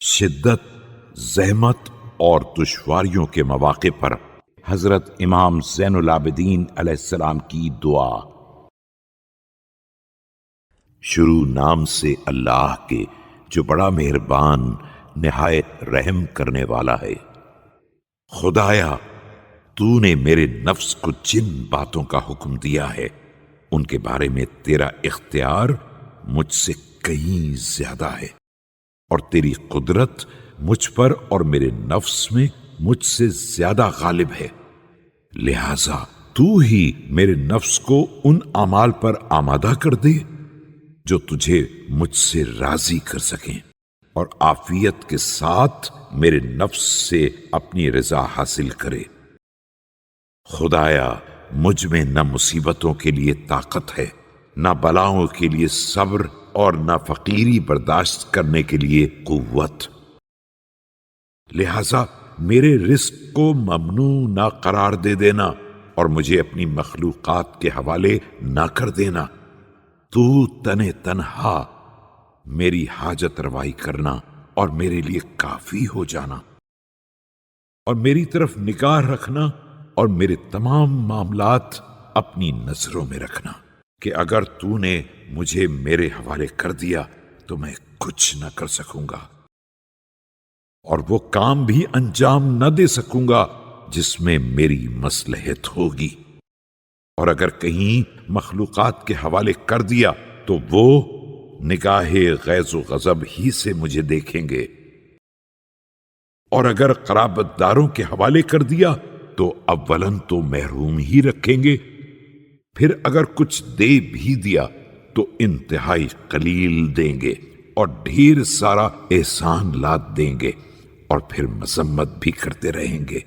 شدت، زحمت اور دشواریوں کے مواقع پر حضرت امام زین العابدین علیہ السلام کی دعا۔ شروع نام سے اللہ کے جو بڑا مہربان نہایت رحم کرنے والا ہے۔ خدایا، تو نے میرے نفس کو جن باتوں کا حکم دیا ہے ان کے بارے میں تیرا اختیار مجھ سے کہیں زیادہ ہے، اور تیری قدرت مجھ پر اور میرے نفس میں مجھ سے زیادہ غالب ہے، لہذا تو ہی میرے نفس کو ان اعمال پر آمادہ کر دے جو تجھے مجھ سے راضی کر سکیں، اور عافیت کے ساتھ میرے نفس سے اپنی رضا حاصل کرے۔ خدایا، مجھ میں نہ مصیبتوں کے لیے طاقت ہے، نہ بلاؤں کے لیے صبر، اور نہ فقیری برداشت کرنے کے لیے قوت، لہذا میرے رزق کو ممنوع نہ قرار دے دینا اور مجھے اپنی مخلوقات کے حوالے نہ کر دینا۔ تو تنہا میری حاجت روائی کرنا اور میرے لیے کافی ہو جانا، اور میری طرف نگاہ رکھنا اور میرے تمام معاملات اپنی نظروں میں رکھنا کہ اگر تو نے مجھے میرے حوالے کر دیا تو میں کچھ نہ کر سکوں گا، اور وہ کام بھی انجام نہ دے سکوں گا جس میں میری مصلحت ہوگی، اور اگر کہیں مخلوقات کے حوالے کر دیا تو وہ نگاہ غیظ و غضب ہی سے مجھے دیکھیں گے، اور اگر قرابت داروں کے حوالے کر دیا تو اولاً تو محروم ہی رکھیں گے، پھر اگر کچھ دے بھی دیا تو انتہائی قلیل دیں گے اور ڈھیر سارا احسان لاد دیں گے، اور پھر مذمت بھی کرتے رہیں گے۔